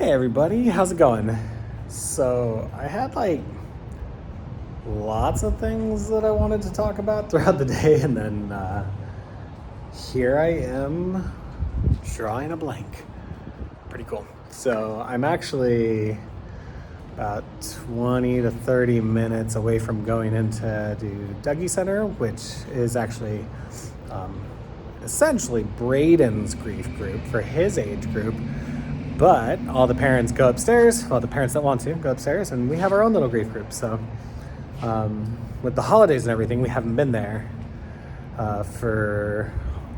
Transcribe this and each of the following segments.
Hey everybody, how's it going? So I had lots of things that I wanted to talk about throughout the day, and then here I am drawing a blank. Pretty cool. So I'm actually about 20 to 30 minutes away from going into Dougie Center, which is actually essentially Braden's grief group for his age group. But all the parents go upstairs, the parents that want to go upstairs, and we have our own little grief group. So with the holidays and everything, we haven't been there for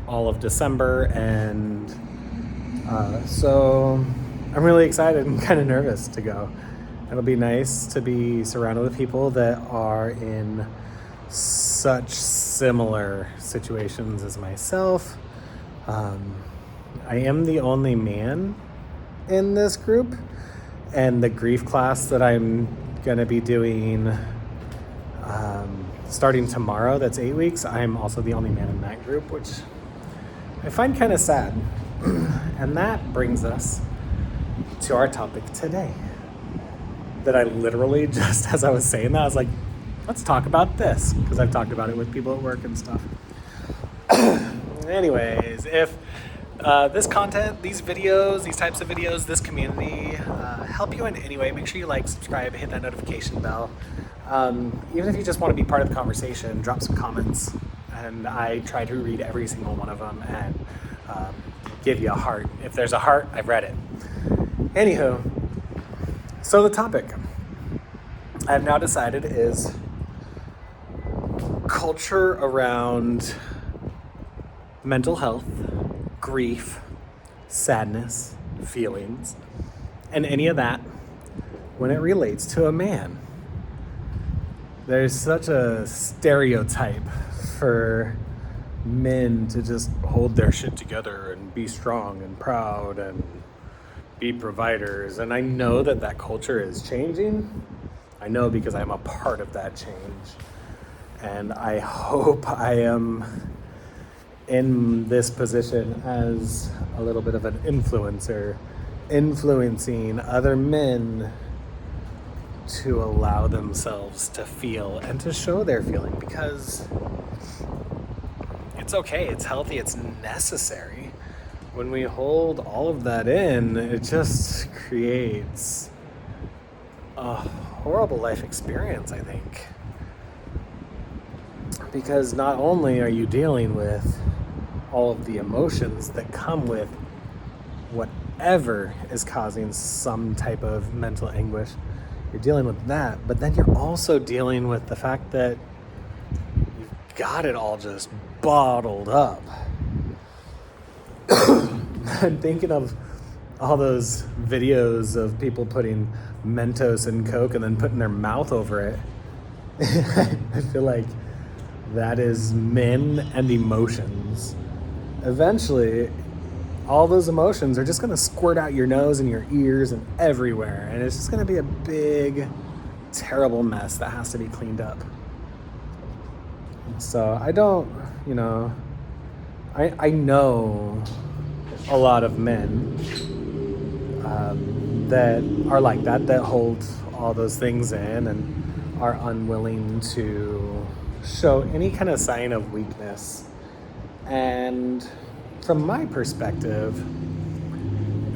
all of December, and so I'm really excited and kind of nervous to go. It'll be nice to be surrounded with people that are in such similar situations as myself. I am the only man in this group, and the grief class that I'm going to be doing starting tomorrow, that's 8 weeks, I'm also the only man in that group, which I find kind of sad. And that brings us to our topic today, that I literally, just as I was saying that, I was like, let's talk about this, because I've talked about it with people at work and stuff. Anyways, if this content, these videos, these types of videos, this community help you in any way, make sure you like, subscribe, hit that notification bell. Even if you just want to be part of the conversation, drop some comments, and I try to read every single one of them and give you a heart. If there's a heart, I've read it. Anywho, so the topic I've now decided is culture around mental health, grief, sadness, feelings, and any of that when it relates to a man. There's such a stereotype for men to just hold their shit together and be strong and proud and be providers. And I know that culture is changing. I know because I'm a part of that change. And I hope I am in this position as a little bit of an influencer, influencing other men to allow themselves to feel and to show their feeling, because it's okay, it's healthy, it's necessary. When we hold all of that in, it just creates a horrible life experience, I think. Because not only are you dealing with all of the emotions that come with whatever is causing some type of mental anguish, you're dealing with that, but then you're also dealing with the fact that you've got it all just bottled up. I'm thinking of all those videos of people putting Mentos in Coke and then putting their mouth over it. I feel like that is men and emotions. Eventually, all those emotions are just going to squirt out your nose and your ears and everywhere. And it's just going to be a big, terrible mess that has to be cleaned up. So I don't, I know a lot of men that are like that hold all those things in and are unwilling to show any kind of sign of weakness. And from my perspective,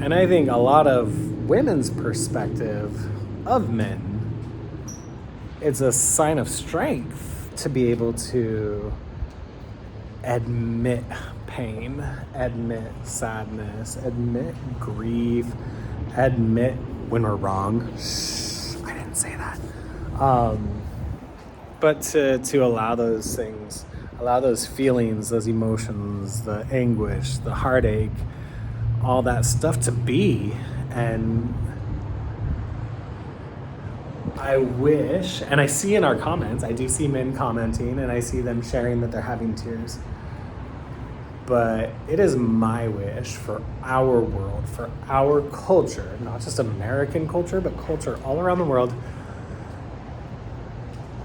and I think a lot of women's perspective of men, it's a sign of strength to be able to admit pain, admit sadness, admit grief, admit when we're wrong. Shh, I didn't say that. But to allow those things, allow those feelings, those emotions, the anguish, the heartache, all that stuff to be. And I wish, and I see in our comments, I do see men commenting, and I see them sharing that they're having tears. But it is my wish for our world, for our culture, not just American culture, but culture all around the world,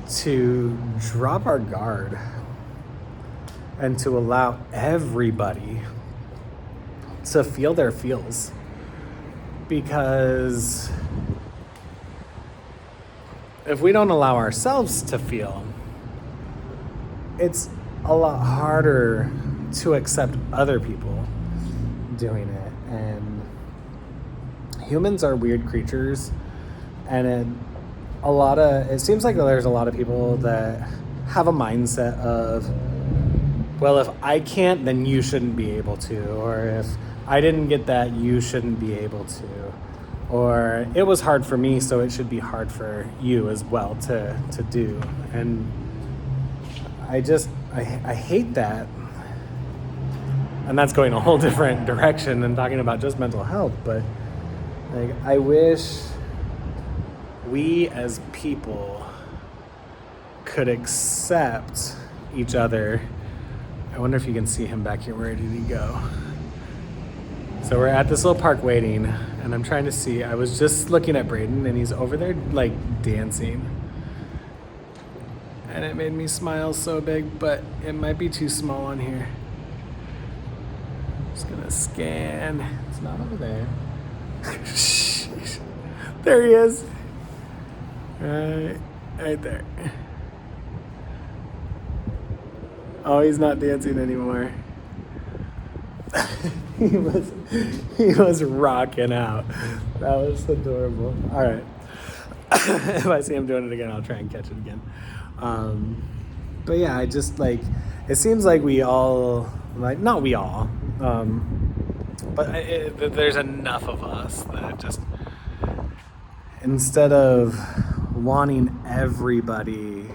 to drop our guard and to allow everybody to feel their feels. Because if we don't allow ourselves to feel, it's a lot harder to accept other people doing it. And humans are weird creatures, and it seems like there's a lot of people that have a mindset of, well, if I can't, then you shouldn't be able to, or if I didn't get that, you shouldn't be able to, or it was hard for me, so it should be hard for you as well to do. And I hate that. And that's going a whole different direction than talking about just mental health. But like, I wish we as people could accept each other. I wonder if you can see him back here. Where did he go? So we're at this little park waiting, and I'm trying to see. I was just looking at Braden, and he's over there like dancing. And it made me smile so big, but it might be too small on here. Just gonna scan. It's not over there. There he is. Right there. Oh, he's not dancing anymore. he was rocking out. That was adorable. All right. If I see him doing it again, I'll try and catch it again. But yeah, I just like, it seems like we all, like, not we all, but there's enough of us that just, instead of wanting everybody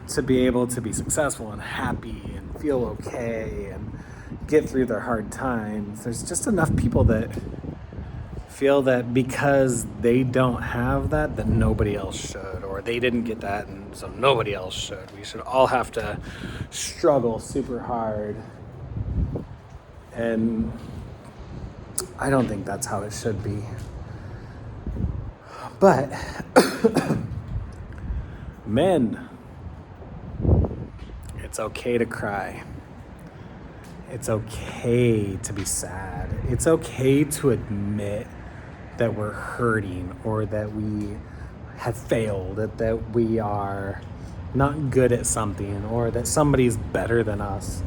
to be able to be successful and happy and feel okay and get through their hard times, there's just enough people that feel that because they don't have that, that nobody else should, or they didn't get that, and so nobody else should. We should all have to struggle super hard. And I don't think that's how it should be. But men, it's okay to cry. It's okay to be sad. It's okay to admit that we're hurting, or that we have failed, that we are not good at something, or that somebody's better than us.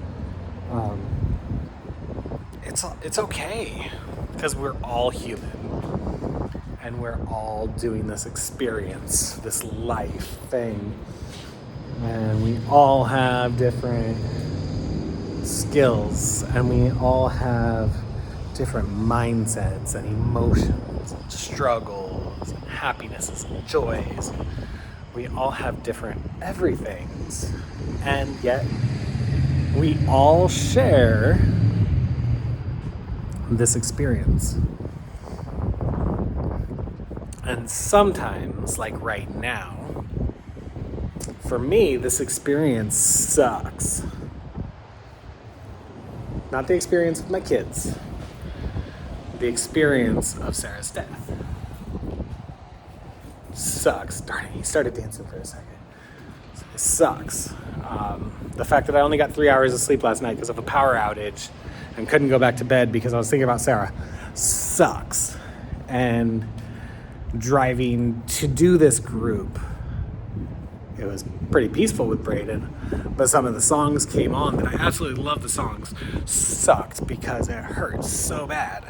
It's okay, because we're all human, and we're all doing this experience, this life thing, and we all have different skills, and we all have different mindsets and emotions and struggles and happinesses and joys. We all have different everythings, and yet we all share this experience. And sometimes, like right now, for me, this experience sucks. Not the experience of my kids, the experience of Sarah's death. Sucks. Darn it, he started dancing for a second. It sucks. The fact that I only got 3 hours of sleep last night because of a power outage and couldn't go back to bed because I was thinking about Sarah sucks. And driving to do this group, it was pretty peaceful with Braden, but some of the songs came on that I absolutely love. The songs sucked because it hurts so bad.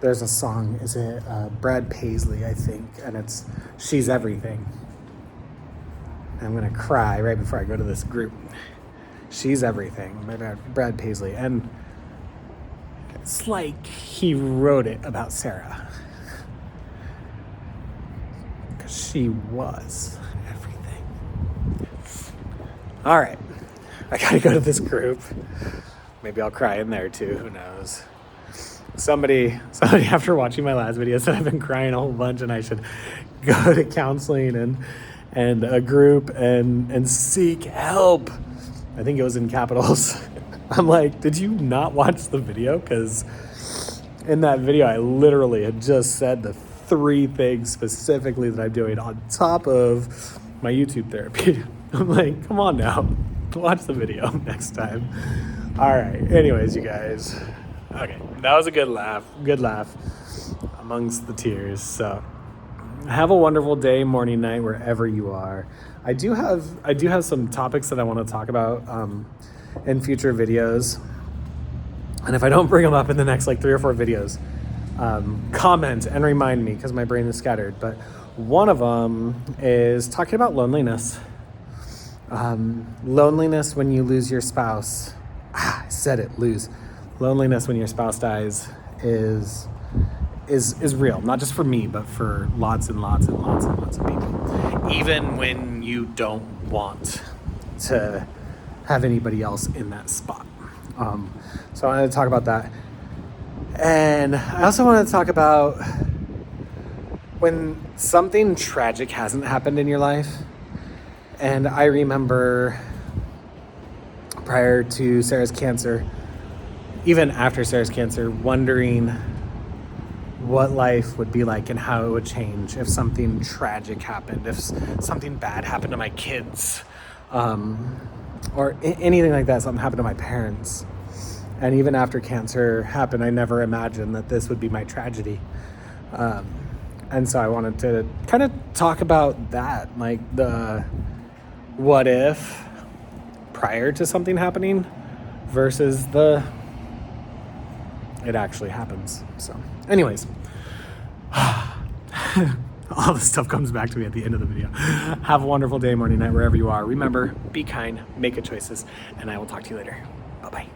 There's a song, is it Brad Paisley, I think, and it's She's Everything. I'm gonna cry right before I go to this group. She's Everything by Brad Paisley, and it's like he wrote it about Sarah, because she was everything. All right, I gotta go to this group. Maybe I'll cry in there too, who knows. Somebody after watching my last video said I've been crying a whole bunch and I should go to counseling and a group and seek help. I think it was in capitals. I'm like, did you not watch the video? Because in that video, I literally had just said the 3 things specifically that I'm doing on top of my YouTube therapy. I'm like, come on now, watch the video next time. All right, anyways, you guys, Okay, that was a good laugh. Good laugh amongst the tears. So have a wonderful day, morning, night, wherever you are. I do have some topics that I want to talk about in future videos. And if I don't bring them up in the next like 3 or 4 videos, comment and remind me because my brain is scattered. But one of them is talking about loneliness. Loneliness when you lose your spouse. I said it, lose. Loneliness when your spouse dies is real, not just for me, but for lots and lots and lots and lots of people. Even when you don't want to have anybody else in that spot. So I wanted to talk about that. And I also wanted to talk about when something tragic hasn't happened in your life. And I remember prior to Sarah's cancer, even after Sarah's cancer, wondering what life would be like and how it would change if something tragic happened, if something bad happened to my kids, or anything like that, something happened to my parents. And even after cancer happened, I never imagined that this would be my tragedy. And so I wanted to kind of talk about that, like the what if prior to something happening versus the it actually happens. So anyways, all this stuff comes back to me at the end of the video. Have a wonderful day, morning, night, wherever you are. Remember, be kind, make good choices, and I will talk to you later. Bye-bye.